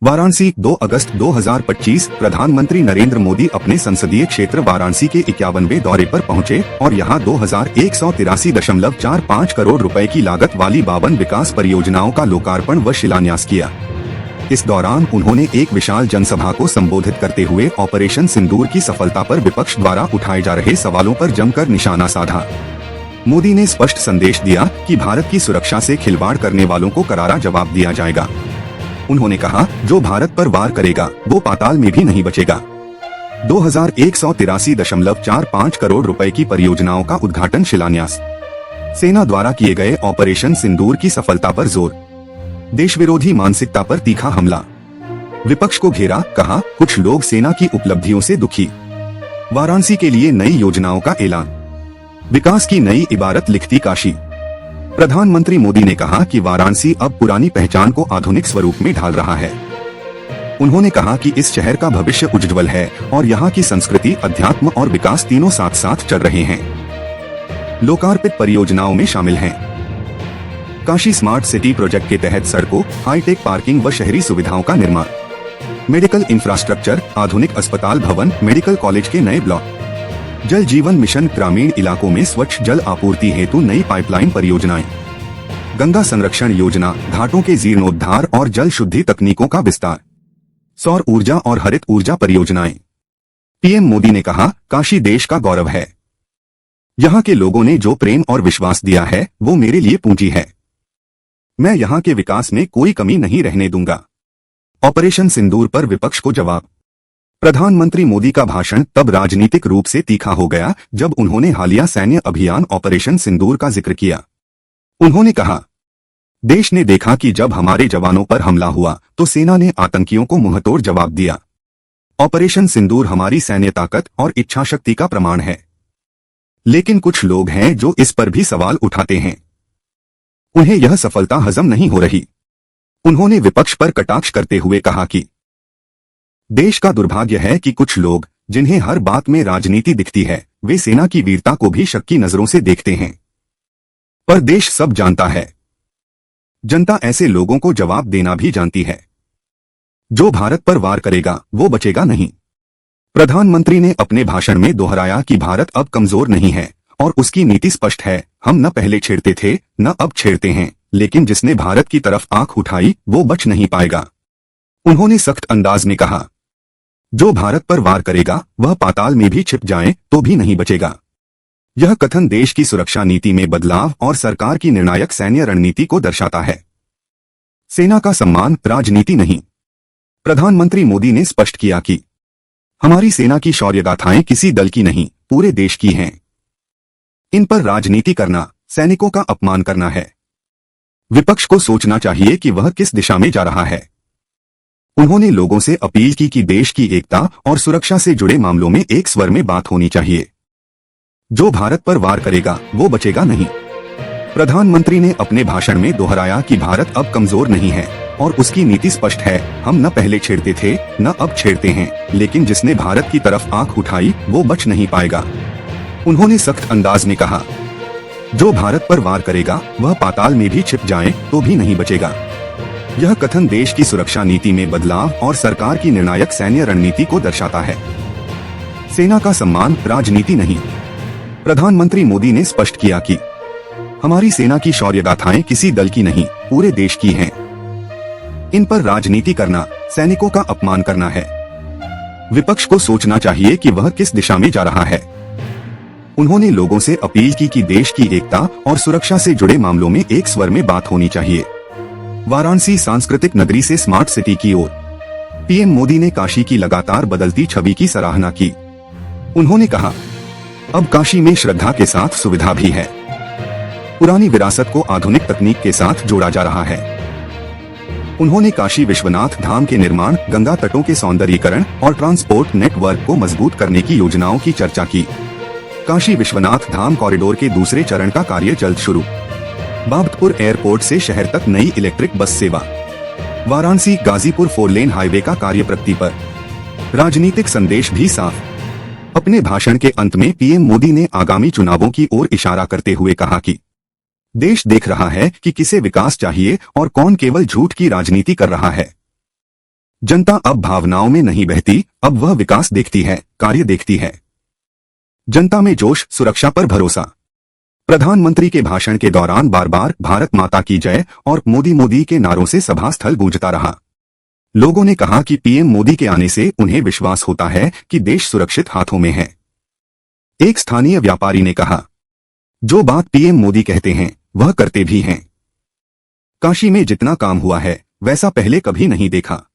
वाराणसी 2 अगस्त 2025 प्रधानमंत्री नरेंद्र मोदी अपने संसदीय क्षेत्र वाराणसी के 51वें दौरे पर पहुंचे और यहां 2183.45 करोड़ रुपए की लागत वाली 52 विकास परियोजनाओं का लोकार्पण व शिलान्यास किया। इस दौरान उन्होंने एक विशाल जनसभा को संबोधित करते हुए ऑपरेशन सिंदूर की सफलता पर विपक्ष द्वारा उठाए जा रहे सवालों पर जमकर निशाना साधा। मोदी ने स्पष्ट संदेश दिया कि भारत की सुरक्षा से खिलवाड़ करने वालों को करारा जवाब दिया जाएगा। उन्होंने कहा, जो भारत पर वार करेगा वो पाताल में भी नहीं बचेगा। 2183.45 करोड़ रुपए की परियोजनाओं का उद्घाटन शिलान्यास। सेना द्वारा किए गए ऑपरेशन सिंदूर की सफलता पर जोर। देश विरोधी मानसिकता पर तीखा हमला। विपक्ष को घेरा, कहा कुछ लोग सेना की उपलब्धियों से दुखी। वाराणसी के लिए नई योजनाओं का ऐलान। विकास की नई इबारत लिखती काशी। प्रधानमंत्री मोदी ने कहा कि वाराणसी अब पुरानी पहचान को आधुनिक स्वरूप में ढाल रहा है। उन्होंने कहा कि इस शहर का भविष्य उज्जवल है और यहाँ की संस्कृति, अध्यात्म और विकास तीनों साथ साथ चल रहे हैं। लोकार्पित परियोजनाओं में शामिल हैं काशी स्मार्ट सिटी प्रोजेक्ट के तहत सड़कों, हाईटेक पार्किंग व शहरी सुविधाओं का निर्माण, मेडिकल इंफ्रास्ट्रक्चर, आधुनिक अस्पताल भवन, मेडिकल कॉलेज के नए ब्लॉक, जल जीवन मिशन, ग्रामीण इलाकों में स्वच्छ जल आपूर्ति हेतु नई पाइपलाइन परियोजनाएं, गंगा संरक्षण योजना, घाटों के जीर्णोद्धार और जल शुद्धि तकनीकों का विस्तार, सौर ऊर्जा और हरित ऊर्जा परियोजनाएं। पीएम मोदी ने कहा, काशी देश का गौरव है। यहाँ के लोगों ने जो प्रेम और विश्वास दिया है वो मेरे लिए पूंजी है। मैं यहाँ के विकास में कोई कमी नहीं रहने दूंगा। ऑपरेशन सिंदूर पर विपक्ष को जवाब। प्रधानमंत्री मोदी का भाषण तब राजनीतिक रूप से तीखा हो गया जब उन्होंने हालिया सैन्य अभियान ऑपरेशन सिंदूर का जिक्र किया। उन्होंने कहा, देश ने देखा कि जब हमारे जवानों पर हमला हुआ तो सेना ने आतंकियों को मुंहतोड़ जवाब दिया। ऑपरेशन सिंदूर हमारी सैन्य ताकत और इच्छा शक्ति का प्रमाण है। लेकिन कुछ लोग हैं जो इस पर भी सवाल उठाते हैं। उन्हें यह सफलता हजम नहीं हो रही। उन्होंने विपक्ष पर कटाक्ष करते हुए कहा कि देश का दुर्भाग्य है कि कुछ लोग, जिन्हें हर बात में राजनीति दिखती है, वे सेना की वीरता को भी शक की नजरों से देखते हैं। पर देश सब जानता है। जनता ऐसे लोगों को जवाब देना भी जानती है। जो भारत पर वार करेगा वो बचेगा नहीं। प्रधानमंत्री ने अपने भाषण में दोहराया कि भारत अब कमजोर नहीं है और उसकी नीति स्पष्ट है। हम न पहले छेड़ते थे न अब छेड़ते हैं, लेकिन जिसने भारत की तरफ आंख उठाई वो बच नहीं पाएगा। उन्होंने सख्त अंदाज में कहा, जो भारत पर वार करेगा वह पाताल में भी छिप जाए तो भी नहीं बचेगा। यह कथन देश की सुरक्षा नीति में बदलाव और सरकार की निर्णायक सैन्य रणनीति को दर्शाता है। सेना का सम्मान, राजनीति नहीं। प्रधानमंत्री मोदी ने स्पष्ट किया कि हमारी सेना की शौर्य गाथाएं किसी दल की नहीं, पूरे देश की हैं। इन पर राजनीति करना सैनिकों का अपमान करना है। विपक्ष को सोचना चाहिए कि वह किस दिशा में जा रहा है। उन्होंने लोगों से अपील की कि देश की एकता और सुरक्षा से जुड़े मामलों में एक स्वर में बात होनी चाहिए। जो भारत पर वार करेगा वो बचेगा नहीं। प्रधानमंत्री ने अपने भाषण में दोहराया कि भारत अब कमजोर नहीं है और उसकी नीति स्पष्ट है। हम न पहले छेड़ते थे न अब छेड़ते हैं, लेकिन जिसने भारत की तरफ आंख उठाई वो बच नहीं पाएगा। उन्होंने सख्त अंदाज में कहा, जो भारत पर वार करेगा वह पाताल में भी छिप जाए तो भी नहीं बचेगा। यह कथन देश की सुरक्षा नीति में बदलाव और सरकार की निर्णायक सैन्य रणनीति को दर्शाता है। सेना का सम्मान, राजनीति नहीं। प्रधानमंत्री मोदी ने स्पष्ट किया कि हमारी सेना की शौर्य गाथाएं किसी दल की नहीं, पूरे देश की हैं। इन पर राजनीति करना सैनिकों का अपमान करना है। विपक्ष को सोचना चाहिए कि वह किस दिशा में जा रहा है। उन्होंने लोगों से अपील की कि देश की एकता और सुरक्षा से जुड़े मामलों में एक स्वर में बात होनी चाहिए। वाराणसी सांस्कृतिक नगरी से स्मार्ट सिटी की ओर। पीएम मोदी ने काशी की लगातार बदलती छवि की सराहना की। उन्होंने कहा, अब काशी में श्रद्धा के साथ सुविधा भी है। पुरानी विरासत को आधुनिक तकनीक के साथ जोड़ा जा रहा है। उन्होंने काशी विश्वनाथ धाम के निर्माण, गंगा तटों के सौंदर्यीकरण और ट्रांसपोर्ट नेटवर्क को मजबूत करने की योजनाओं की चर्चा की। काशी विश्वनाथ धाम कॉरिडोर के दूसरे चरण का कार्य जल्द शुरू। बाबतपुर एयरपोर्ट से शहर तक नई इलेक्ट्रिक बस सेवा। वाराणसी गाजीपुर 4 लेन हाईवे का कार्य प्रगति पर। राजनीतिक संदेश भी साफ। अपने भाषण के अंत में पीएम मोदी ने आगामी चुनावों की ओर इशारा करते हुए कहा कि देश देख रहा है कि किसे विकास चाहिए और कौन केवल झूठ की राजनीति कर रहा है। जनता अब भावनाओं में नहीं बहती, अब वह विकास देखती है, कार्य देखती है। जनता में जोश, सुरक्षा पर भरोसा। प्रधानमंत्री के भाषण के दौरान बार बार भारत माता की जय और मोदी मोदी के नारों से सभा स्थल गूंजता रहा। लोगों ने कहा कि पीएम मोदी के आने से उन्हें विश्वास होता है कि देश सुरक्षित हाथों में है। एक स्थानीय व्यापारी ने कहा, जो बात पीएम मोदी कहते हैं वह करते भी हैं। काशी में जितना काम हुआ है वैसा पहले कभी नहीं देखा।